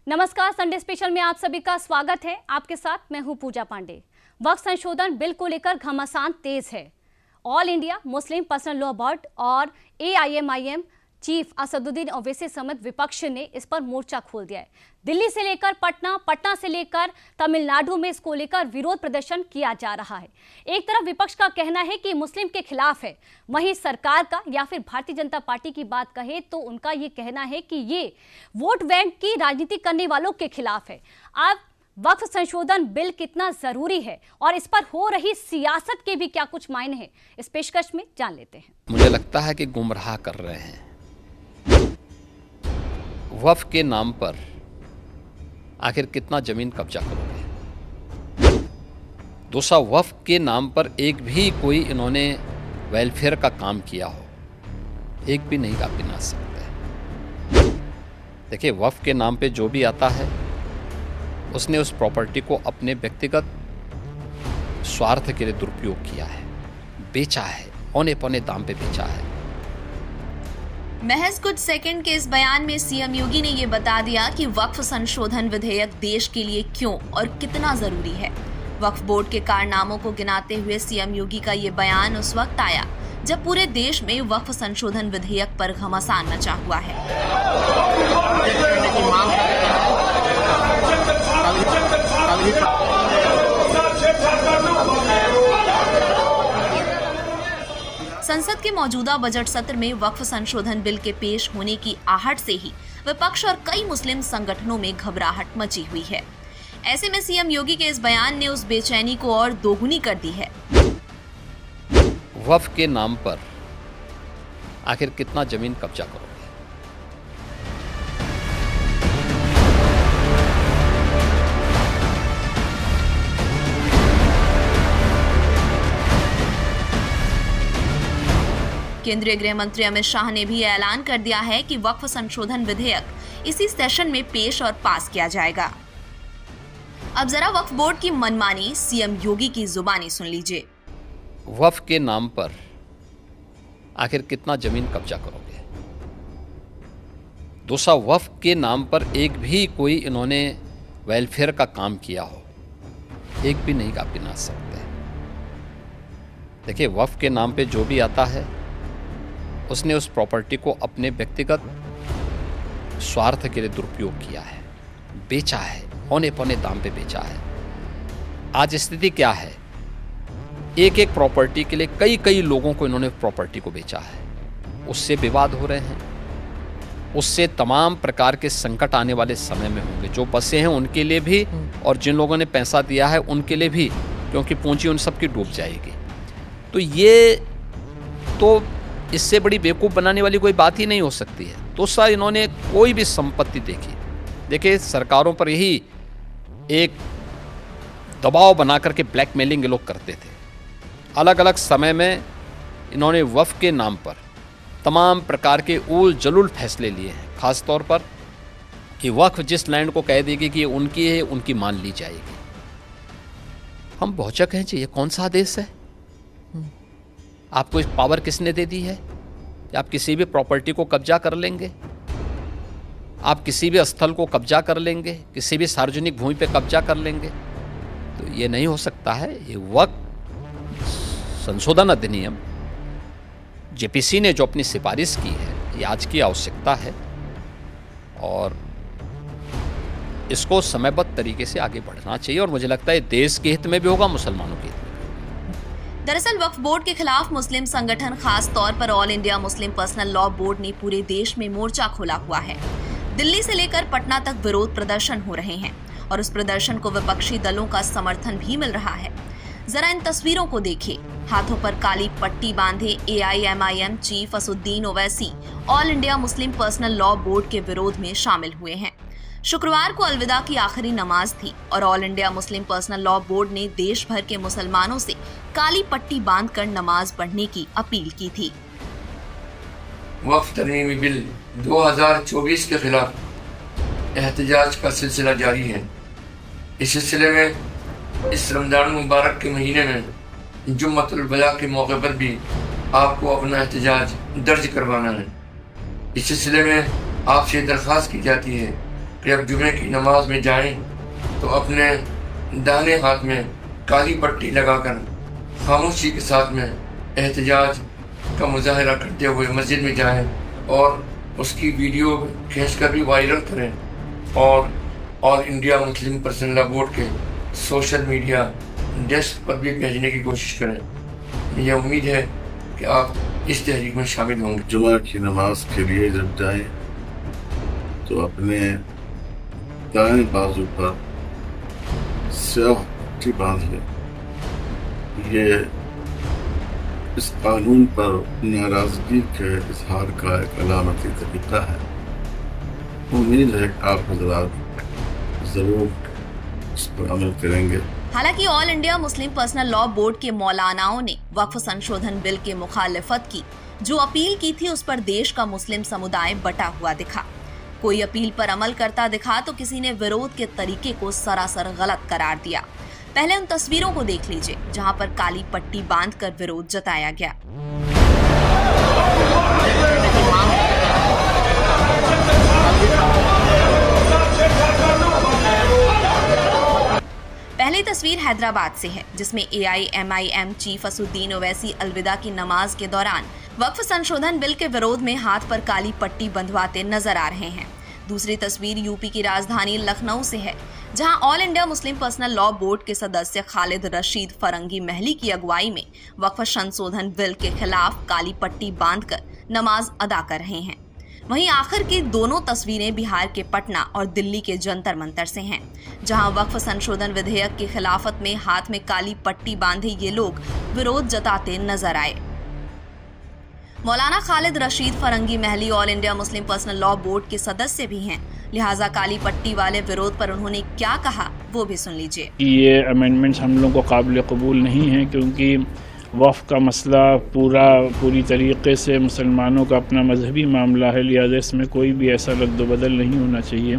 नमस्कार, Sunday special में आप सभी का स्वागत है। आपके साथ मैं हूं पूजा पांडे। वक्फ संशोधन बिल को लेकर घमासान तेज है। All India Muslim personal law board और AIMIM चीफ असदुद्दीन ओवैसी समेत विपक्ष ने इस पर मोर्चा खोल दिया है। दिल्ली से लेकर पटना, पटना से लेकर तमिलनाडु में इसको लेकर विरोध प्रदर्शन किया जा रहा है। एक तरफ विपक्ष का कहना है कि मुस्लिम के खिलाफ है, वहीं सरकार का या फिर भारतीय जनता पार्टी की बात कहे तो उनका ये कहना है कि ये वोट बैंक की राजनीति करने वालों के खिलाफ है। अब वक्फ संशोधन बिल कितना जरूरी है और इस पर हो रही सियासत के भी क्या कुछ मायने हैं, इस पेशकश में जान लेते हैं। मुझे लगता है कि गुमराह कर रहे हैं। वक्फ के नाम पर आखिर कितना जमीन कब्जा करोगे? दूसरा, वक्फ के नाम पर एक भी कोई इन्होंने वेलफेयर का काम किया हो, एक भी नहीं आप गिना सकते। देखिए, वक्फ के नाम पे जो भी आता है उसने उस प्रॉपर्टी को अपने व्यक्तिगत स्वार्थ के लिए दुरुपयोग किया है, बेचा है, औने पौने दाम पे बेचा है। महज कुछ सेकंड के इस बयान में सीएम योगी ने ये बता दिया कि वक्फ संशोधन विधेयक देश के लिए क्यों और कितना जरूरी है। वक्फ बोर्ड के कारनामों को गिनाते हुए सीएम योगी का ये बयान उस वक्त आया जब पूरे देश में वक्फ संशोधन विधेयक पर घमासान मचा हुआ है। संसद के मौजूदा बजट सत्र में वक्फ संशोधन बिल के पेश होने की आहट से ही विपक्ष और कई मुस्लिम संगठनों में घबराहट मची हुई है। ऐसे में सीएम योगी के इस बयान ने उस बेचैनी को और दोगुनी कर दी है। वक्फ के नाम पर आखिर कितना जमीन कब्जा करोगे? केंद्रीय गृह मंत्री अमित शाह ने भी ऐलान कर दिया है कि वक्फ संशोधन विधेयक इसी सेशन में पेश और पास किया जाएगा। अब जरा वक्फ बोर्ड की मनमानी सीएम योगी की जुबानी सुन लीजिए। वक्फ के नाम पर आखिर कितना जमीन कब्जा करोगे? दूसरा, वक्फ के नाम पर एक भी कोई इन्होंने वेलफेयर का काम किया हो, एक भी नहीं आप गिना सकते। देखिए, वक्फ के नाम पे जो भी आता है उसने उस प्रॉपर्टी को अपने व्यक्तिगत स्वार्थ के लिए दुरुपयोग किया है, बेचा है, औने पौने दाम पे बेचा है। आज स्थिति क्या है? एक एक प्रॉपर्टी के लिए कई कई लोगों को इन्होंने प्रॉपर्टी को बेचा है। उससे विवाद हो रहे हैं, उससे तमाम प्रकार के संकट आने वाले समय में होंगे। जो बसे हैं उनके लिए भी और जिन लोगों ने पैसा दिया है उनके लिए भी, क्योंकि पूंजी उन सबकी डूब जाएगी। तो ये तो इससे बड़ी बेवकूफ़ बनाने वाली कोई बात ही नहीं हो सकती है। दूसरा, इन्होंने कोई भी संपत्ति देखिए, सरकारों पर यही एक दबाव बना करके ब्लैकमेलिंग लोग करते थे। अलग अलग समय में इन्होंने वक्फ के नाम पर तमाम प्रकार के उल जलूल फैसले लिए हैं, खास तौर पर कि वक्फ जिस लैंड को कह देगी कि ये उनकी है, उनकी मान ली जाएगी। हम भौचक हैं जी, ये कौन सा आदेश है? आपको इस पावर किसने दे दी है कि आप किसी भी प्रॉपर्टी को कब्जा कर लेंगे, आप किसी भी स्थल को कब्जा कर लेंगे, किसी भी सार्वजनिक भूमि पे कब्जा कर लेंगे? तो ये नहीं हो सकता है। ये वक्फ संशोधन अधिनियम जेपीसी ने जो अपनी सिफारिश की है, ये आज की आवश्यकता है और इसको समयबद्ध तरीके से आगे बढ़ना चाहिए और मुझे लगता है देश के हित में भी होगा, मुसलमानों के हित में। दरअसल वक्फ बोर्ड के खिलाफ मुस्लिम संगठन, खास तौर पर all India Muslim personal law board ने पूरे देश में मोर्चा खोला हुआ है। दिल्ली से लेकर पटना तक विरोध प्रदर्शन हो रहे हैं और उस प्रदर्शन को विपक्षी दलों का समर्थन भी मिल रहा है। जरा इन तस्वीरों को देखिए। हाथों पर काली पट्टी बांधे AIMIM chief Asaduddin Owaisi all India Muslim personal law board के विरोध में शामिल हुए हैं। शुक्रवार को अलविदा की आखिरी नमाज थी और all India Muslim personal law board ने देश भर के मुसलमानों से काली पट्टी बांधकर नमाज पढ़ने की अपील की थी। वक्फ तरमीमी बिल 2024 के खिलाफ एहतजाज का सिलसिला जारी है। इस सिलसिले में इस रमजान मुबारक के महीने में जुम्मतुल बया के मौके पर भी आपको अपना एहतजाज दर्ज करवाना है। इस सिलसिले में आपसे दरख्वास्त की जाती है कि जब जुमे की नमाज में जाएं तो अपने दाहिने हाथ में काली पट्टी लगाकर खामोशी के साथ में एहतजाज का मुजाहरा करते हुए मस्जिद में जाएं और उसकी वीडियो खींचकर भी वायरल करें और all India Muslim personal law board के सोशल मीडिया डेस्क पर भी भेजने की कोशिश करें। मुझे उम्मीद है कि आप इस तहरीक में शामिल होंगे। जुमा की नमाज के लिए जब जाएं तो अपने दाएं बाजू पर स्याह पट्टी बांध लें। ये इस कानून पर नाराजगी के इजहार का एक अलामती तरीका है। उम्मीद है कि आप हजरात ज़रूर इस पर अमल करेंगे। हालांकि all India Muslim personal law board के मौलानाओं ने वक्फ संशोधन बिल के मुखालिफत की। जो अपील की थी उस पर देश का मुस्लिम समुदाय बटा हुआ दिखा। कोई अपील पर अमल करता दिखा तो किसी ने विरोध के तरीके को सरासर गलत करार दिया। पहले उन तस्वीरों को देख लीजिए जहां पर काली पट्टी बांधकर विरोध जताया गया। पहली तस्वीर हैदराबाद से है जिसमें AIMIM चीफ असुद्दीन ओवैसी अलविदा की नमाज के दौरान वक्फ संशोधन बिल के विरोध में हाथ पर काली पट्टी बंधवाते नजर आ रहे हैं। दूसरी तस्वीर यूपी की राजधानी लखनऊ से है जहां all India Muslim personal law board के सदस्य खालिद रशीद फरंगी महली की अगुवाई में वक्फ संशोधन बिल के खिलाफ काली पट्टी बांधकर नमाज अदा कर रहे हैं। वहीं आखिर की दोनों तस्वीरें बिहार के पटना और दिल्ली के जंतर मंतर से हैं, जहां वक्फ संशोधन विधेयक की खिलाफत में हाथ में काली पट्टी बांधे ये लोग विरोध जताते नजर आए। Maulana Khalid Rashid Firangi Mahali all India Muslim personal law board के सदस्य भी हैं, लिहाजा काली पट्टी वाले विरोध पर उन्होंने क्या कहा वो भी सुन लीजिए। ये अमेंडमेंट्स हम लोगों को काबिल कबूल नहीं है क्योंकि वफ़ का मसला पूरी तरीके से मुसलमानों का अपना मजहबी मामला है, लिहाजा इसमें कोई भी ऐसा रद्द-बदल नहीं होना चाहिए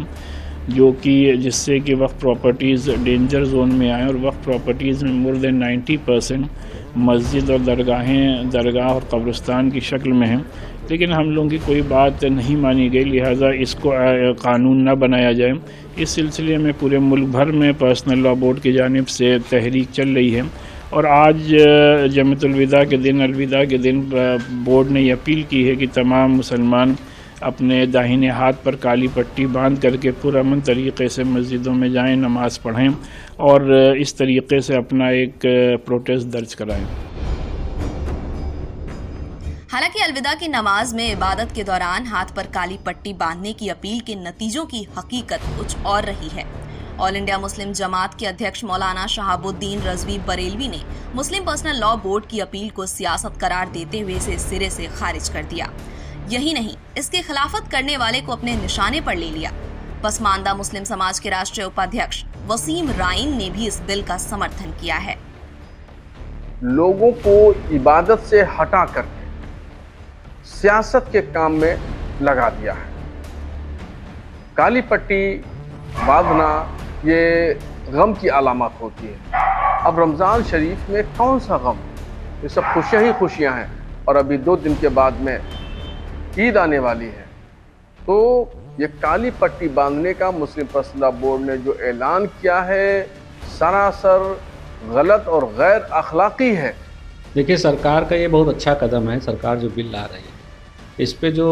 जो कि जिससे कि वक्फ प्रॉपर्टीज़ डेंजर जोन में आए। और वक्फ प्रॉपर्टीज़ में मोर देन 90% मस्जिद और दरगाह और कब्रिस्तान की शक्ल में हैं, लेकिन हम लोगों की कोई बात नहीं मानी गई, लिहाजा इसको कानून ना बनाया जाए। इस सिलसिले में पूरे मुल्क भर में पर्सनल लॉ बोर्ड की जानिब से तहरीक चल रही है और आज जमअतुल अलविदा के दिन बोर्ड ने ये अपील की है कि तमाम मुसलमान अपने दाहिने हाथ पर काली पट्टी बांध करके पुरअमन तरीक़े से मस्जिदों में जाएं, नमाज़ पढ़ें और इस तरीक़े से अपना एक प्रोटेस्ट दर्ज कराएं। हालांकि अलविदा की नमाज में इबादत के दौरान हाथ पर काली पट्टी बांधने की अपील के नतीजों की हकीकत कुछ और रही है। ऑल इंडिया मुस्लिम जमात के अध्यक्ष मौलाना शहाबुद्दीन रजवी बरेलवी ने मुस्लिम पर्सनल लॉ बोर्ड की अपील को सियासत करार देते हुए इसे सिरे से खारिज कर दिया। यही नहीं, इसके खिलाफत करने वाले को अपने निशाने पर ले लिया। पसमानदा मुस्लिम समाज के राष्ट्रीय उपाध्यक्ष वसीम राइन ने भी इस बिल का समर्थन किया है। लोगों को इबादत से हटा करके सियासत के काम में लगा दिया है। काली पट्टी बांधना ये गम की अलामत होती है। अब रमज़ान शरीफ में कौन सा गम, ये सब खुशियाँ ही खुशियाँ हैं और अभी 2 दिन के बाद में ईद आने वाली है। तो ये काली पट्टी बांधने का मुस्लिम पर्सनल लॉ बोर्ड ने जो ऐलान किया है सरासर गलत और गैर अखलाकी है। देखिए, सरकार का ये बहुत अच्छा कदम है। सरकार जो बिल ला रही है इस पे जो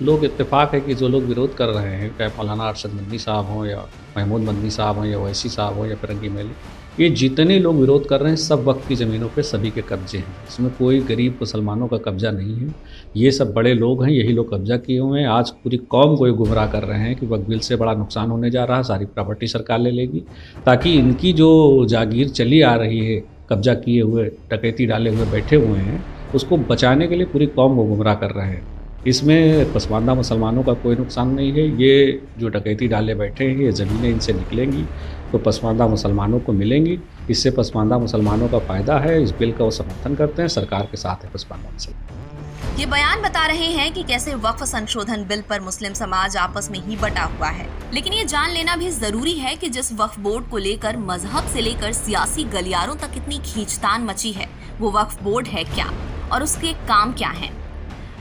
लोग इत्तेफाक है कि जो लोग विरोध कर रहे हैं, चाहे मौलाना अरशद मदनी साहब हों या महमूद मदनी साहब हों या ओवैसी साहब हों या फरंगी महली, ये जितने लोग विरोध कर रहे हैं सब वक्त की ज़मीनों पे सभी के कब्जे हैं। इसमें कोई गरीब मुसलमानों का कब्जा नहीं है। ये सब बड़े लोग हैं, यही लोग कब्जा किए हुए हैं। आज पूरी कौम को ये गुमराह कर रहे हैं कि वक्फ बिल से बड़ा नुकसान होने जा रहा है, सारी प्रॉपर्टी सरकार ले लेगी, ताकि इनकी जो जागीर चली आ रही है, कब्जा किए हुए, डकैती डाले हुए बैठे हुए हैं, उसको बचाने के लिए पूरी कौम को गुमराह कर रहे हैं। इसमें पसमानदा मुसलमानों का कोई नुकसान नहीं है। ये जो डकैती डाले बैठे हैं, ये ज़मीनें इनसे निकलेंगी तो पसमानदा मुसलमानों को मिलेंगी। इससे पसमानदा मुसलमानों का फ़ायदा है। इस बिल का वो समर्थन करते हैं, सरकार के साथ है पसमानदा मुसलमान। ये बयान बता रहे हैं कि कैसे वक्फ संशोधन बिल पर मुस्लिम समाज आपस में ही बटा हुआ है। लेकिन ये जान लेना भी जरूरी है कि जिस वक्फ बोर्ड को लेकर मजहब से लेकर सियासी गलियारों तक इतनी खींचतान मची है, वो वक्फ बोर्ड है क्या और उसके काम क्या हैं।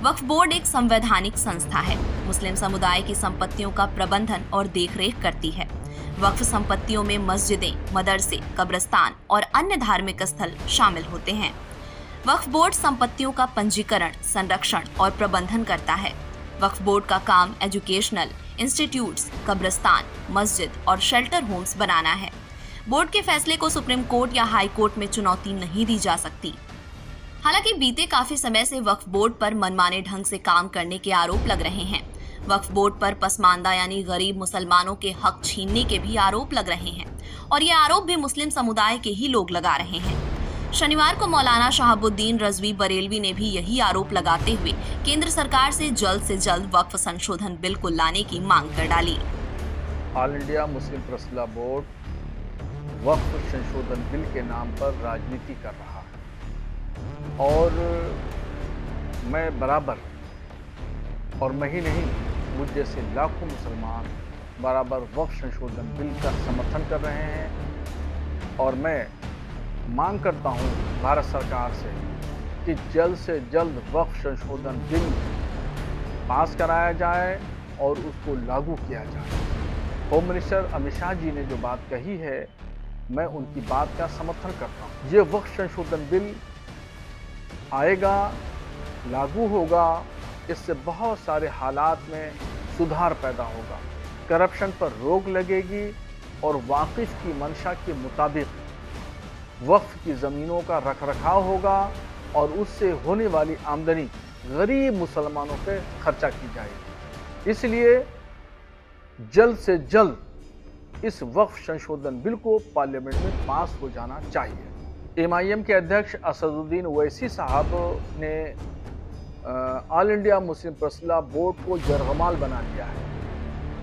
वक्फ बोर्ड एक संवैधानिक संस्था है। मुस्लिम समुदाय की संपत्तियों का प्रबंधन और देखरेख करती है। वक्फ संपत्तियों में मस्जिदें, मदरसे, कब्रिस्तान और अन्य धार्मिक स्थल शामिल होते हैं। वक्फ बोर्ड संपत्तियों का पंजीकरण, संरक्षण और प्रबंधन करता है। वक्फ बोर्ड का काम एजुकेशनल इंस्टीट्यूट्स, कब्रिस्तान, मस्जिद और शेल्टर होम्स बनाना है। बोर्ड के फैसले को सुप्रीम कोर्ट या हाई कोर्ट में चुनौती नहीं दी जा सकती। हालांकि बीते काफी समय से वक्फ बोर्ड पर मनमाने ढंग से काम करने के आरोप लग रहे हैं। वक्फ बोर्ड पर पसमानदा यानी गरीब मुसलमानों के हक छीनने के भी आरोप लग रहे हैं और ये आरोप भी मुस्लिम समुदाय के ही लोग लगा रहे हैं। शनिवार को मौलाना शहाबुद्दीन रजवी बरेलवी ने भी यही आरोप लगाते हुए केंद्र सरकार से जल्द वक्फ संशोधन बिल को लाने की मांग कर डाली। All India Muslim personal board वक्फ संशोधन बिल के नाम पर राजनीति कर रहा है और मैं बराबर, और मैं ही नहीं, मुझ जैसे लाखों मुसलमान बराबर वक्फ संशोधन बिल का समर्थन कर रहे हैं और मैं मांग करता हूं भारत सरकार से कि जल्द से जल्द वक्फ संशोधन बिल पास कराया जाए और उसको लागू किया जाए। होम मिनिस्टर अमित शाह जी ने जो बात कही है, मैं उनकी बात का समर्थन करता हूं। ये वक्फ संशोधन बिल आएगा, लागू होगा, इससे बहुत सारे हालात में सुधार पैदा होगा, करप्शन पर रोक लगेगी और वाकिफ की मंशा के मुताबिक वक्फ की ज़मीनों का रखरखाव होगा और उससे होने वाली आमदनी गरीब मुसलमानों पे खर्चा की जाएगी। इसलिए जल्द से जल्द इस वक्फ संशोधन बिल को पार्लियामेंट में पास हो जाना चाहिए। MIM के अध्यक्ष असदुद्दीन ओवैसी साहब ने all India Muslim personal board को जरगमाल बना दिया है,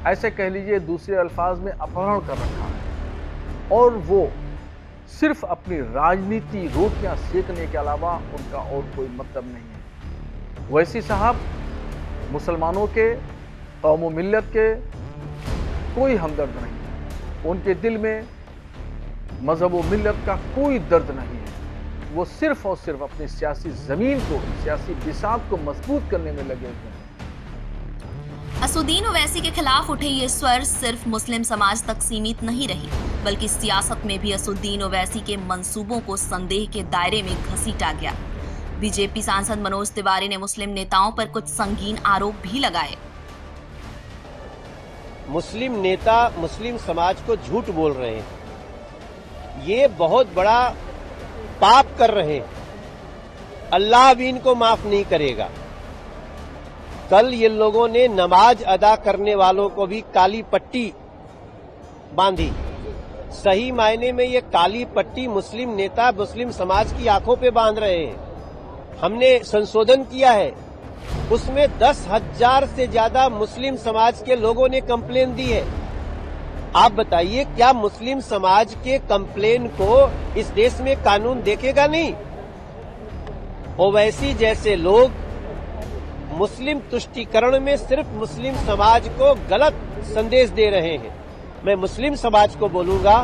ऐसे कह लीजिए दूसरे अल्फाज में अपहरण कर रखा है और वो सिर्फ अपनी राजनीति रोटियां सेकने के अलावा उनका और कोई मतलब नहीं है। ओवैसी साहब मुसलमानों के, कौम व मिल्लत के कोई हमदर्द नहीं है, उनके दिल में मजहब व मिल्लत का कोई दर्द नहीं है। वो सिर्फ और सिर्फ अपनी सियासी जमीन को, सियासी बिसात को मजबूत करने में लगे हुए हैं। असुद्दीन ओवैसी के खिलाफ उठे ये स्वर सिर्फ मुस्लिम समाज तक सीमित नहीं रही, बल्कि सियासत में भी असुद्दीन ओवैसी के मंसूबों को संदेह के दायरे में घसीटा गया। बीजेपी सांसद मनोज तिवारी ने मुस्लिम नेताओं पर कुछ संगीन आरोप भी लगाए। मुस्लिम नेता मुस्लिम समाज को झूठ बोल रहे हैं, ये बहुत बड़ा पाप कर रहे हैं, अल्लाह भी इनको माफ नहीं करेगा। कल ये लोगों ने नमाज अदा करने वालों को भी काली पट्टी बांधी। सही मायने में ये काली पट्टी मुस्लिम नेता मुस्लिम समाज की आंखों पे बांध रहे हैं। हमने संशोधन किया है, उसमें 10,000 से ज्यादा मुस्लिम समाज के लोगों ने कंप्लेन दी है। आप बताइए, क्या मुस्लिम समाज के कंप्लेन को इस देश में कानून देखेगा नहीं? ओवैसी जैसे लोग मुस्लिम तुष्टीकरण में सिर्फ मुस्लिम समाज को गलत संदेश दे रहे हैं। मैं मुस्लिम समाज को बोलूंगा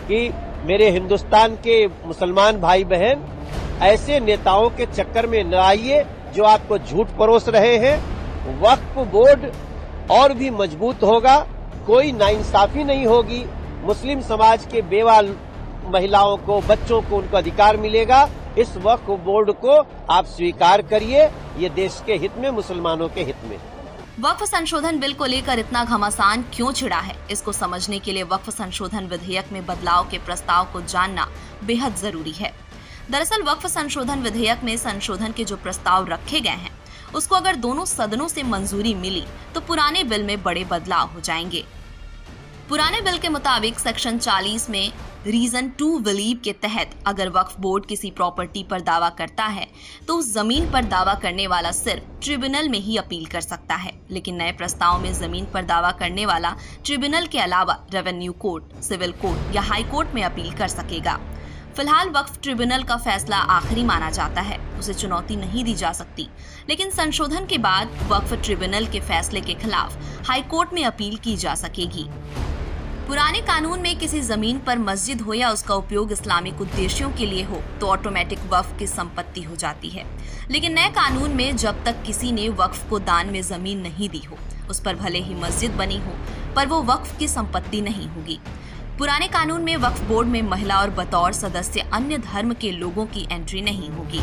कि मेरे हिंदुस्तान के मुसलमान भाई बहन ऐसे नेताओं के चक्कर में न आइए जो आपको झूठ परोस रहे हैं। वक्फ बोर्ड और भी मजबूत होगा, कोई नाइंसाफी नहीं होगी। मुस्लिम समाज के बेवा महिलाओं को, बच्चों को उनको अधिकार मिलेगा। इस वक्फ बोर्ड को आप स्वीकार करिए, ये देश के हित में, मुसलमानों के हित में। वक्फ संशोधन बिल को लेकर इतना घमासान क्यों छिड़ा है, इसको समझने के लिए वक्फ संशोधन विधेयक में बदलाव के प्रस्ताव को जानना बेहद जरूरी है। दरअसल वक्फ संशोधन विधेयक में संशोधन के जो प्रस्ताव रखे गए हैं, उसको अगर दोनों सदनों से मंजूरी मिली तो पुराने बिल में बड़े बदलाव हो जाएंगे। पुराने बिल के मुताबिक सेक्शन 40 में रीजन टू बिलीव के तहत अगर वक्फ बोर्ड किसी प्रॉपर्टी पर दावा करता है तो उस जमीन पर दावा करने वाला सिर्फ ट्रिब्यूनल में ही अपील कर सकता है। लेकिन नए प्रस्ताव में जमीन पर दावा करने वाला ट्रिब्यूनल के अलावा रेवेन्यू कोर्ट, सिविल कोर्ट या हाई कोर्ट में अपील कर सकेगा। फिलहाल वक्फ ट्रिब्यूनल का फैसला आखिरी माना जाता है, उसे चुनौती नहीं दी जा सकती। लेकिन संशोधन के बाद वक्फ ट्रिब्यूनल के फैसले के खिलाफ हाई कोर्ट में अपील की जा सकेगी। पुराने कानून में किसी जमीन पर मस्जिद हो या उसका उपयोग इस्लामिक उद्देश्यों के लिए हो तो ऑटोमेटिक वक्फ की संपत्ति हो जाती है। लेकिन नए कानून में जब तक किसी ने वक्फ को दान में जमीन नहीं दी हो, उस पर भले ही मस्जिद बनी हो, पर वो वक्फ की संपत्ति नहीं होगी। पुराने कानून में वक्फ बोर्ड में महिला और बतौर सदस्य अन्य धर्म के लोगों की एंट्री नहीं होगी।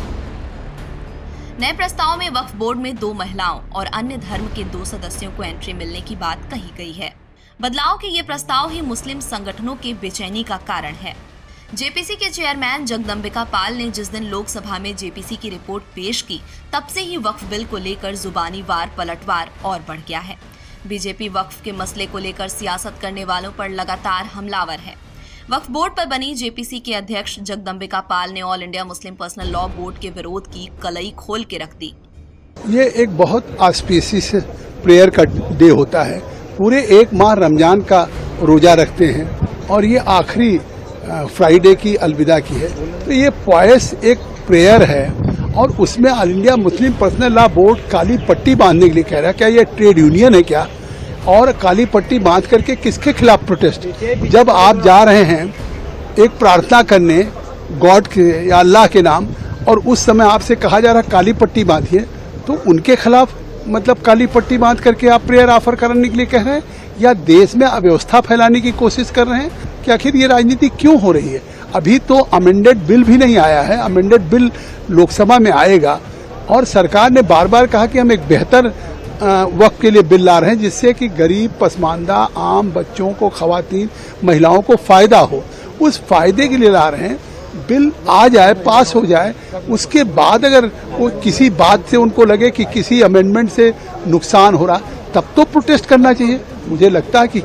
नए प्रस्ताव में वक्फ बोर्ड में 2 महिलाओं और अन्य धर्म के 2 सदस्यों को एंट्री मिलने की बात कही गई है। बदलाव के ये प्रस्ताव ही मुस्लिम संगठनों के बेचैनी का कारण है। जेपीसी के चेयरमैन जगदम्बिका पाल ने जिस दिन लोकसभा में जेपीसी की रिपोर्ट पेश की, तब से ही वक्फ बिल को लेकर जुबानी वार पलटवार और बढ़ गया है। बीजेपी वक्फ के मसले को लेकर सियासत करने वालों पर लगातार हमलावर है। वक्फ बोर्ड पर बनी जेपीसी के अध्यक्ष जगदम्बिका पाल ने all India Muslim personal law board के विरोध की कलई खोल के रख दी। ये एक बहुत ऑस्पिशियस प्रेयर का डे होता है। पूरे 1 माह रमजान का रोजा रखते हैं और ये आखिरी फ्राइडे की अलविदा की है। तो ये पॉयस एक प्रेयर है और उसमें all India Muslim personal law board काली पट्टी बांधने के लिए कह रहा है। क्या ये ट्रेड यूनियन है क्या? और काली पट्टी बांध करके किसके खिलाफ प्रोटेस्ट? जब आप जा रहे हैं एक प्रार्थना करने गॉड के या अल्लाह के नाम और उस समय आपसे कहा जा रहा है काली पट्टी बांधिए, तो उनके खिलाफ मतलब काली पट्टी बांध करके आप प्रेयर ऑफर करने के लिए कह रहे हैं या देश में अव्यवस्था फैलाने की कोशिश कर रहे हैं कि आखिर ये राजनीति क्यों हो रही है? अभी तो अमेंडेड बिल भी नहीं आया है। अमेंडेड बिल लोकसभा में आएगा और सरकार ने बार बार कहा कि हम एक बेहतर वक्फ के लिए बिल ला रहे हैं जिससे कि गरीब, पसमानदा, आम बच्चों को, खवातीन, महिलाओं को फायदा हो। उस फायदे के लिए ला रहे हैं। बिल आ जाए, पास हो जाए, उसके बाद अगर वो किसी बात से उनको लगे कि किसी अमेंडमेंट से नुकसान हो रहा, तब तो प्रोटेस्ट करना चाहिए। मुझे लगता है कि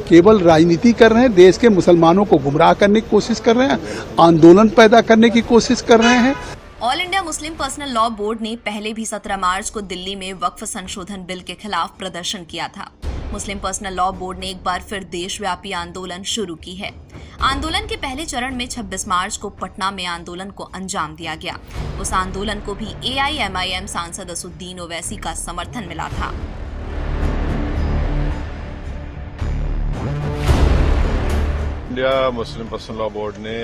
केवल राजनीति कर रहे हैं, देश के मुसलमानों को गुमराह करने की कोशिश कर रहे हैं, आंदोलन पैदा करने की कोशिश कर रहे हैं। All India Muslim personal law board ने पहले भी 17 मार्च को दिल्ली में वक्फ संशोधन बिल के खिलाफ प्रदर्शन किया था। मुस्लिम पर्सनल लॉ बोर्ड ने एक बार फिर देशव्यापी आंदोलन शुरू की है। आंदोलन के पहले चरण में 26 मार्च को पटना में आंदोलन को अंजाम दिया गया। उस आंदोलन को भी AIMIM सांसद असुद्दीन ओवैसी का समर्थन मिला था। India Muslim personal law board ने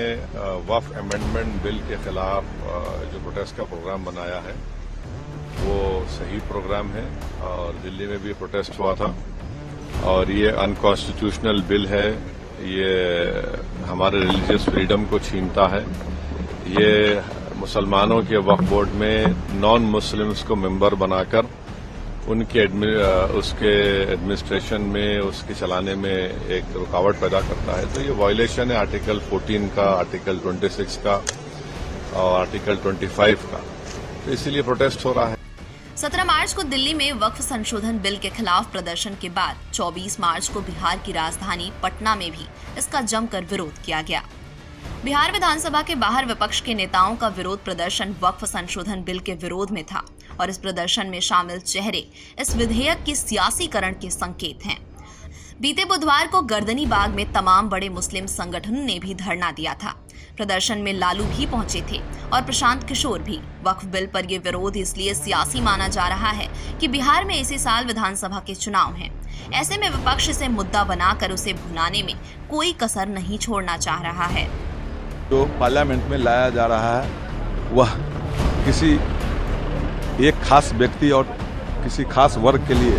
वक्फ अमेंडमेंट बिल के खिलाफ जो प्रोटेस्ट का प्रोग्राम बनाया है वो सही प्रोग्राम है और दिल्ली में भी प्रोटेस्ट हुआ था और ये अनकॉन्स्टिट्यूशनल बिल है। ये हमारे रिलीजियस फ्रीडम को छीनता है। ये मुसलमानों के वक्फ बोर्ड में नॉन मुस्लिम्स को मेंबर बनाकर उनके उसके एडमिनिस्ट्रेशन में, उसके चलाने में एक रुकावट पैदा करता है। तो ये वायलेशन है आर्टिकल 14 का, आर्टिकल 26 का और आर्टिकल 25 का। तो इसीलिए प्रोटेस्ट हो रहा है। 17 मार्च को दिल्ली में वक्फ संशोधन बिल के खिलाफ प्रदर्शन के बाद 24 मार्च को बिहार की राजधानी पटना में भी इसका जमकर विरोध किया गया। बिहार विधानसभा के बाहर विपक्ष के नेताओं का विरोध प्रदर्शन वक्फ संशोधन बिल के विरोध में था और इस प्रदर्शन में शामिल चेहरे इस विधेयक के सियासीकरण के संकेत हैं। बीते बुधवार को गर्दनी बाग में तमाम बड़े मुस्लिम संगठनों ने भी धरना दिया था। प्रदर्शन में लालू भी पहुंचे थे और प्रशांत किशोर भी। वक्फ बिल पर यह विरोध इसलिए सियासी माना जा रहा है कि बिहार में इसी साल विधानसभा के चुनाव हैं। ऐसे में विपक्ष इसे मुद्दा बनाकर उसे भुनाने में कोई कसर नहीं छोड़ना चाह रहा है। जो पार्लियामेंट में लाया जा रहा है वह किसी एक खास व्यक्ति और किसी खास वर्ग के लिए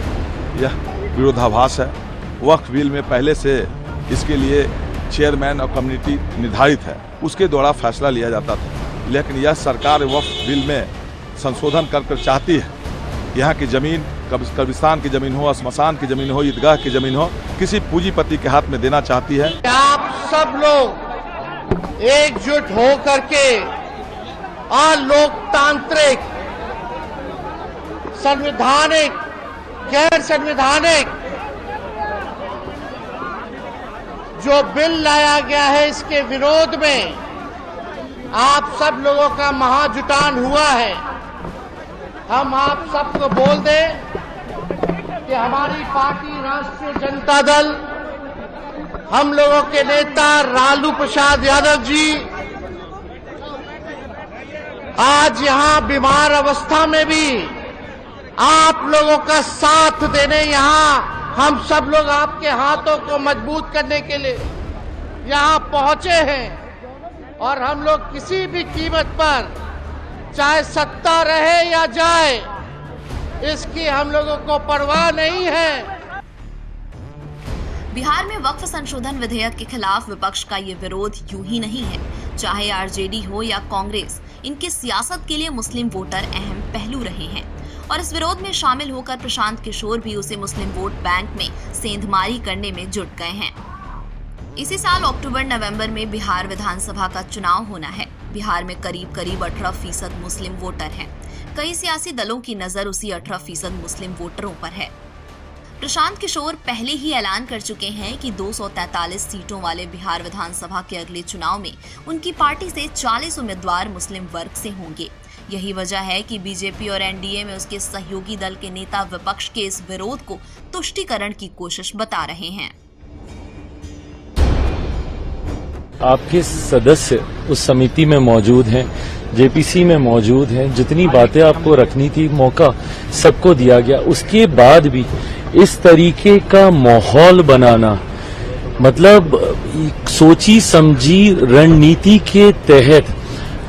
यह विरोधाभास है। वक्फ बिल में पहले से इसके लिए चेयरमैन और कमेटी निर्धारित है, उसके द्वारा फैसला लिया जाता था। लेकिन यह सरकार वक्फ बिल में संशोधन कर चाहती है यहाँ की ज़मीन, कब्रिस्तान की ज़मीन हो, श्मशान की ज़मीन हो, ईदगाह की ज़मीन हो, किसी पूंजीपति के हाथ में देना चाहती है। आप सब लोग एकजुट हो करके अलोकतांत्रिक, संवैधानिक, गैर संवैधानिक जो बिल लाया गया है इसके विरोध में आप सब लोगों का महाजुटान हुआ है। हम आप सबको बोल दें कि हमारी पार्टी राष्ट्रीय जनता दल, हम लोगों के नेता लालू प्रसाद यादव जी आज यहां बीमार अवस्था में भी आप लोगों का साथ देने यहां हम सब लोग आपके हाथों को मजबूत करने के लिए यहाँ पहुंचे हैं और हम लोग किसी भी कीमत पर, चाहे सत्ता रहे या जाए, इसकी हम लोगों को परवाह नहीं है। बिहार में वक्फ संशोधन विधेयक के खिलाफ विपक्ष का ये विरोध यूं ही नहीं है। चाहे आरजेडी हो या कांग्रेस, इनकी सियासत के लिए मुस्लिम वोटर अहम पहलू रहे हैं और इस विरोध में शामिल होकर प्रशांत किशोर भी उसे मुस्लिम वोट बैंक में सेंधमारी करने में जुट गए हैं। इसी साल अक्टूबर-नवंबर में बिहार विधानसभा का चुनाव होना है। बिहार में करीब 18% मुस्लिम वोटर हैं। कई सियासी दलों की नजर उसी 18% मुस्लिम वोटरों पर है। प्रशांत किशोर पहले ही ऐलान कर चुके हैं कि 243 सीटों वाले बिहार विधानसभा के अगले चुनाव में उनकी पार्टी से 40 उम्मीदवार मुस्लिम वर्ग से होंगे। यही वजह है कि बीजेपी और एनडीए में उसके सहयोगी दल के नेता विपक्ष के इस विरोध को तुष्टीकरण की कोशिश बता रहे हैं। आपके सदस्य उस समिति में मौजूद हैं, जेपीसी में मौजूद हैं, जितनी बातें आपको रखनी थी मौका सबको दिया गया। उसके बाद भी इस तरीके का माहौल बनाना, मतलब सोची समझी रणनीति के तहत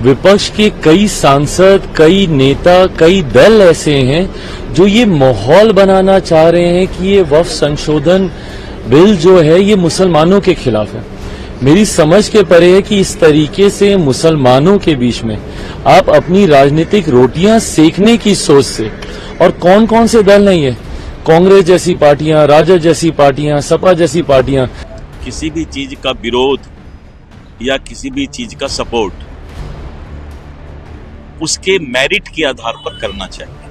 विपक्ष के कई सांसद, कई नेता, कई दल ऐसे हैं जो ये माहौल बनाना चाह रहे हैं कि ये वक्फ संशोधन बिल जो है ये मुसलमानों के खिलाफ है। मेरी समझ के परे है कि इस तरीके से मुसलमानों के बीच में आप अपनी राजनीतिक रोटियां सेकने की सोच से, और कौन कौन से दल नहीं है, कांग्रेस जैसी पार्टियां, राजद जैसी पार्टियां, सपा जैसी पार्टियां, किसी भी चीज का विरोध या किसी भी चीज का सपोर्ट उसके मेरिट के आधार पर करना चाहिए।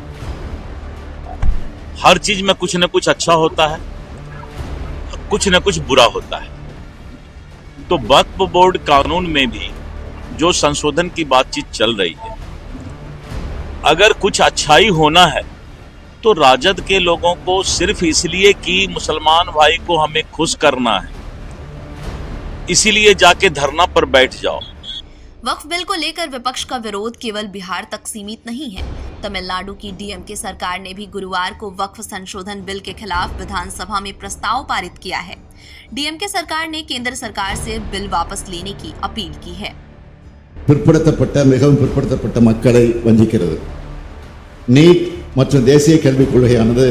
हर चीज में कुछ न कुछ अच्छा होता है, कुछ न कुछ बुरा होता है। तो वक्फ बोर्ड कानून में भी जो संशोधन की बातचीत चल रही है, अगर कुछ अच्छाई होना है तो राजद के लोगों को सिर्फ इसलिए कि मुसलमान भाई को हमें खुश करना है, इसीलिए जाके धरना पर बैठ जाओ। वक्फ बिल को लेकर विपक्ष का विरोध केवल बिहार तक सीमित नहीं है। तमिलनाडु की डीएमके सरकार ने भी गुरुवार को वक्फ संशोधन बिल के खिलाफ विधानसभा में प्रस्ताव पारित किया है। डीएमके सरकार ने केंद्र सरकार से बिल वापस लेने की अपील की है। பிற்படுத்தப்பட்ட மிகவும் பிற்படுத்தப்பட்ட மக்களை வஞ்சிக்கிறது. நீட் மற்றும் தேசிய கல்விக் கொள்கையானது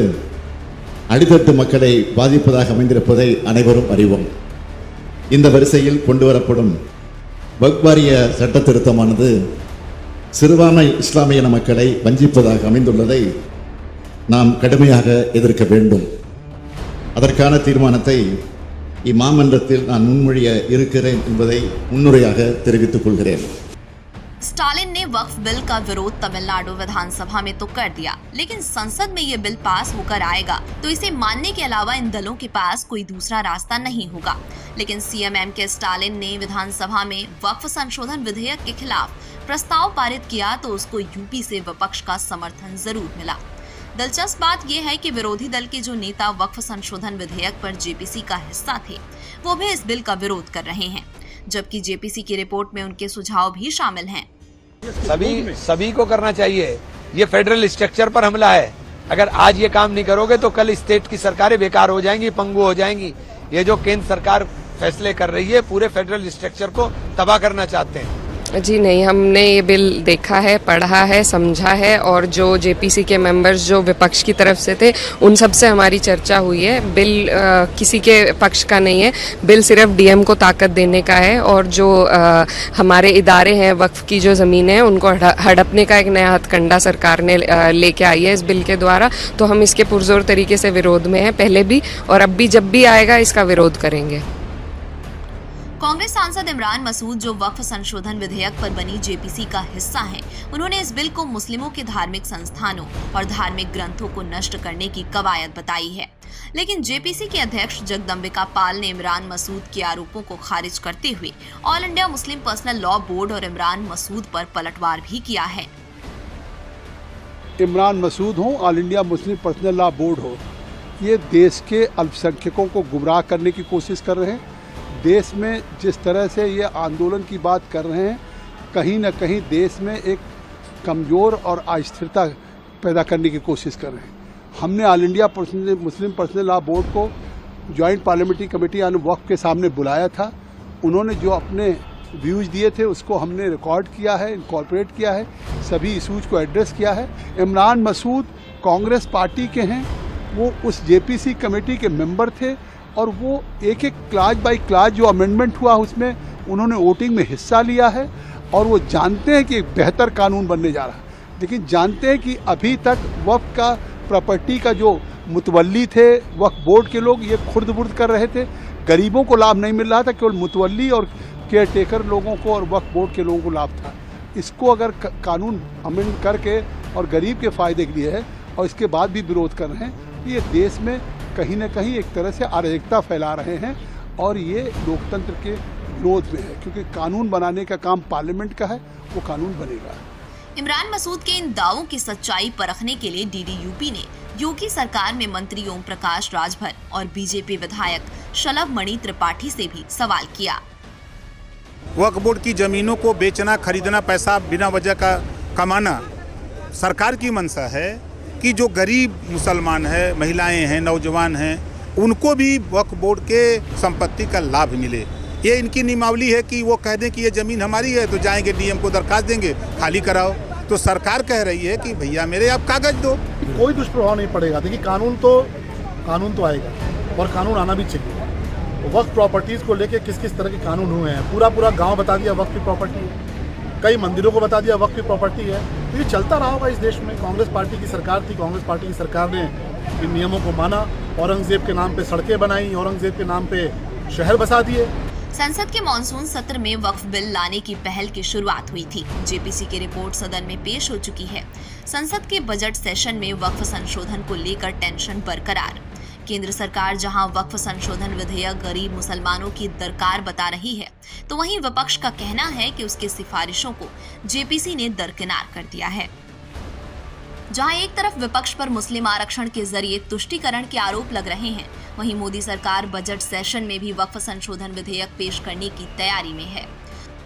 அடித்தட்டு மக்களை பாதிப்பதாக அமைந்திருப்பதை அனைவரும் அறிவோம். இந்த வரிசையில் கொண்டு வரப்படும் வக்ஃப் வாரிய சட்ட திருத்தமானது சிறுபான்மை இஸ்லாமிய மக்களை வஞ்சிப்பதாக அமைந்துள்ளதை நாம் கடுமையாக எதிர்க்க வேண்டும். அதற்கான தீர்மானத்தை இம்மாமன்றத்தில் நான் முன்மொழிய இருக்கிறேன் என்பதை முன்னுரையாக தெரிவித்துக் கொள்கிறேன். स्टालिन ने वक्फ बिल का विरोध तमिलनाडु विधानसभा में तो कर दिया, लेकिन संसद में ये बिल पास होकर आएगा तो इसे मानने के अलावा इन दलों के पास कोई दूसरा रास्ता नहीं होगा। लेकिन सीएम के स्टालिन ने विधानसभा में वक्फ संशोधन विधेयक के खिलाफ प्रस्ताव पारित किया तो उसको यूपी से विपक्ष का समर्थन जरूर मिला। दिलचस्प बात यह है कि विरोधी दल के जो नेता वक्फ संशोधन विधेयक पर जेपीसी का हिस्सा थे, वो भी इस बिल का विरोध कर रहे हैं, जबकि जेपीसी की रिपोर्ट में उनके सुझाव भी शामिल हैं। सभी को करना चाहिए। ये फेडरल स्ट्रक्चर पर हमला है। अगर आज ये काम नहीं करोगे तो कल स्टेट की सरकारें बेकार हो जाएंगी, पंगु हो जाएंगी। ये जो केंद्र सरकार फैसले कर रही है पूरे फेडरल स्ट्रक्चर को तबाह करना चाहते हैं। जी नहीं, हमने ये बिल देखा है, पढ़ा है, समझा है और जो जेपीसी के मेंबर्स जो विपक्ष की तरफ से थे उन सब से हमारी चर्चा हुई है। बिल किसी के पक्ष का नहीं है, बिल सिर्फ डीएम को ताकत देने का है और जो हमारे इदारे हैं, वक्फ की जो ज़मीनें हैं उनको हड़पने का एक नया हथकंडा सरकार ने लेके आई है इस बिल के द्वारा। तो हम इसके पुरजोर तरीके से विरोध में हैं, पहले भी और अब भी, जब भी आएगा इसका विरोध करेंगे। कांग्रेस सांसद इमरान मसूद, जो वक्फ संशोधन विधेयक पर बनी जेपीसी का हिस्सा हैं, उन्होंने इस बिल को मुस्लिमों के धार्मिक संस्थानों और धार्मिक ग्रंथों को नष्ट करने की कवायद बताई है। लेकिन जेपीसी के अध्यक्ष जगदम्बिका पाल ने इमरान मसूद के आरोपों को खारिज करते हुए all India Muslim personal law board और इमरान मसूद पर पलटवार भी किया है। इमरान मसूद हो, all India Muslim personal law board हो, ये देश के अल्पसंख्यकों को गुमराह करने की कोशिश कर रहे हैं। देश में जिस तरह से ये आंदोलन की बात कर रहे हैं, कहीं ना कहीं देश में एक कमज़ोर और अस्थिरता पैदा करने की कोशिश कर रहे हैं। हमने all India Muslim personal law board को जॉइंट पार्लियामेंट्री कमेटी ऑन वक्फ के सामने बुलाया था। उन्होंने जो अपने व्यूज़ दिए थे उसको हमने रिकॉर्ड किया है, इनकॉर्पोरेट किया है, सभी इशूज़ को एड्रेस किया है। इमरान मसूद कांग्रेस पार्टी के हैं, वो उस जेपीसी कमेटी के मेंबर थे और वो एक एक क्लास बाय क्लास जो अमेंडमेंट हुआ उसमें उन्होंने वोटिंग में हिस्सा लिया है और वो जानते हैं कि एक बेहतर कानून बनने जा रहा है। लेकिन जानते हैं कि अभी तक वक्फ का प्रॉपर्टी का जो मुतवल्ली थे वक्फ बोर्ड के लोग ये खुर्द बुर्द कर रहे थे, गरीबों को लाभ नहीं मिल रहा था, केवल मुतवल्ली और केयर टेकर लोगों को और वक्फ बोर्ड के लोगों को लाभ था। इसको अगर कानून अमेंड करके और गरीब के फ़ायदे के लिए है और इसके बाद भी विरोध कर रहे हैं, ये देश में कहीं ना कहीं एक तरह से अराजकता फैला रहे हैं और ये लोकतंत्र के विरोध में है, क्योंकि कानून बनाने का काम पार्लियामेंट का है, वो कानून बनेगा। इमरान मसूद के इन दावों की सच्चाई परखने के लिए डीडीयूपी ने योगी सरकार में मंत्री ओम प्रकाश राजभर और बीजेपी विधायक शलभ मणि त्रिपाठी से भी सवाल किया। वक्फ बोर्ड की जमीनों को बेचना, खरीदना, पैसा बिना वजह का कमाना सरकार की मंशा है कि जो गरीब मुसलमान है, महिलाएं हैं, नौजवान हैं, उनको भी वक्फ बोर्ड के संपत्ति का लाभ मिले। ये इनकी नियमावली है कि वो कह दें कि ये ज़मीन हमारी है तो जाएंगे डीएम को दरखास्त देंगे, खाली कराओ। तो सरकार कह रही है कि भैया मेरे आप कागज दो। कोई दुष्प्रभाव नहीं पड़ेगा। देखिए कानून तो आएगा और कानून आना भी चाहिए। वक्फ प्रॉपर्टीज़ को लेके किस किस तरह के कानून हुए हैं, पूरा गांव बता दिया वक्फ की प्रॉपर्टी है, कई मंदिरों को बता दिया वक्फ की प्रॉपर्टी है। तो ये चलता रहा होगा इस देश में। कांग्रेस पार्टी की सरकार थी, कांग्रेस पार्टी की सरकार ने इन नियमों को माना, औरंगजेब के नाम पे सड़कें बनाई, औरंगजेब के नाम पे शहर बसा दिए। संसद के मॉनसून सत्र में वक्फ बिल लाने की पहल की शुरुआत हुई थी। जेपीसी की रिपोर्ट सदन में पेश हो चुकी है। संसद के बजट सेशन में वक्फ संशोधन को लेकर टेंशन बरकरार। केंद्र सरकार जहां वक्फ संशोधन विधेयक गरीब मुसलमानों की दरकार बता रही है, तो वहीं विपक्ष का कहना है कि उसकी सिफारिशों को जेपीसी ने दरकिनार कर दिया है। जहां एक तरफ विपक्ष पर मुस्लिम आरक्षण के जरिए तुष्टीकरण के आरोप लग रहे हैं, वहीं मोदी सरकार बजट सेशन में भी वक्फ संशोधन विधेयक पेश करने की तैयारी में है।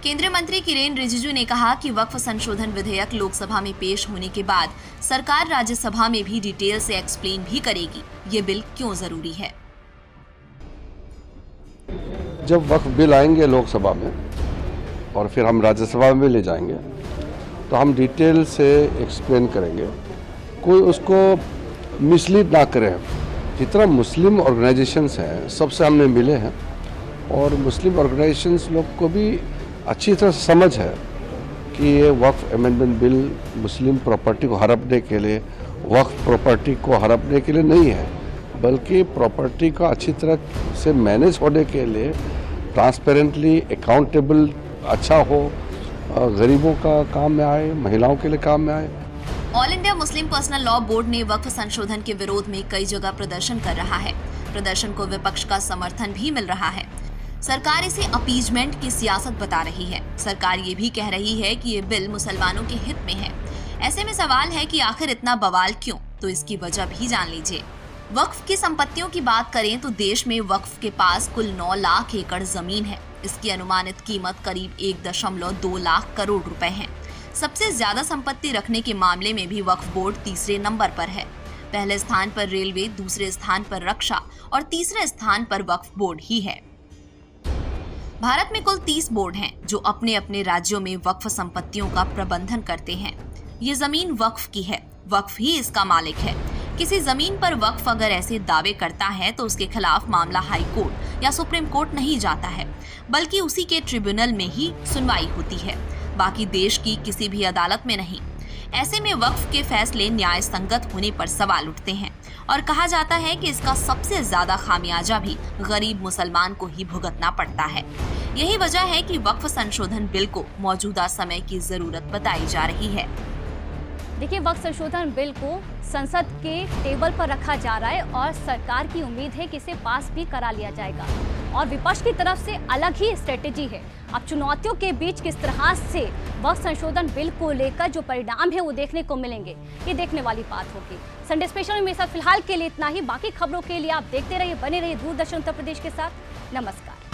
केंद्रीय मंत्री किरेन रिजिजू ने कहा कि वक्फ संशोधन विधेयक लोकसभा में पेश होने के बाद सरकार राज्यसभा में भी डिटेल से एक्सप्लेन भी करेगी ये बिल क्यों जरूरी है। जब वक्फ बिल आएंगे लोकसभा में और फिर हम राज्यसभा में ले जाएंगे तो हम डिटेल से एक्सप्लेन करेंगे, कोई उसको मिसलीड ना करे। जितना मुस्लिम ऑर्गेनाइजेशंस हैं सबसे हमने मिले हैं और मुस्लिम ऑर्गेनाइजेशंस लोग को भी अच्छी तरह से समझ है कि ये वक्फ अमेंडमेंट बिल मुस्लिम प्रॉपर्टी को हड़पने के लिए, वक्फ प्रॉपर्टी को हड़पने के लिए नहीं है, बल्कि प्रॉपर्टी का अच्छी तरह से मैनेज होने के लिए, ट्रांसपेरेंटली अकाउंटेबल अच्छा हो, गरीबों का काम में आए, महिलाओं के लिए काम में आए। All India Muslim personal law board ने वक्फ संशोधन के विरोध में कई जगह प्रदर्शन कर रहा है। प्रदर्शन को विपक्ष का समर्थन भी मिल रहा है। सरकार इसे अपीजमेंट की सियासत बता रही है। सरकार ये भी कह रही है कि ये बिल मुसलमानों के हित में है। ऐसे में सवाल है कि आखिर इतना बवाल क्यों? तो इसकी वजह भी जान लीजिए। वक्फ की संपत्तियों की बात करें तो देश में वक्फ के पास कुल 9 लाख एकड़ जमीन है। इसकी अनुमानित कीमत करीब 1.2 लाख करोड़ रुपए है। सबसे ज्यादा संपत्ति रखने के मामले में भी वक्फ बोर्ड तीसरे नंबर पर है। पहले स्थान पर रेलवे, दूसरे स्थान पर रक्षा और तीसरे स्थान पर वक्फ बोर्ड ही है। भारत में कुल 30 बोर्ड हैं जो अपने अपने राज्यों में वक्फ संपत्तियों का प्रबंधन करते हैं। ये जमीन वक्फ की है, वक्फ ही इसका मालिक है। किसी जमीन पर वक्फ अगर ऐसे दावे करता है तो उसके खिलाफ मामला हाई कोर्ट या सुप्रीम कोर्ट नहीं जाता है, बल्कि उसी के ट्रिब्यूनल में ही सुनवाई होती है, बाकी देश की किसी भी अदालत में नहीं। ऐसे में वक्फ के फैसले न्याय संगत होने पर सवाल उठते हैं और कहा जाता है कि इसका सबसे ज्यादा खामियाजा भी गरीब मुसलमान को ही भुगतना पड़ता है। यही वजह है कि वक्फ संशोधन बिल को मौजूदा समय की जरूरत बताई जा रही है। देखिए, वक्फ संशोधन बिल को संसद के टेबल पर रखा जा रहा है और सरकार की उम्मीद है कि इसे पास भी करा लिया जाएगा और विपक्ष की तरफ से अलग ही स्ट्रेटेजी है। अब चुनौतियों के बीच किस तरह से वक्फ संशोधन बिल को लेकर जो परिणाम है वो देखने को मिलेंगे, ये देखने वाली बात होगी। संडे स्पेशल में मेरे साथ फिलहाल के लिए इतना ही। बाकी खबरों के लिए आप देखते रहिए, बने रहिए दूरदर्शन उत्तर प्रदेश के साथ। नमस्कार।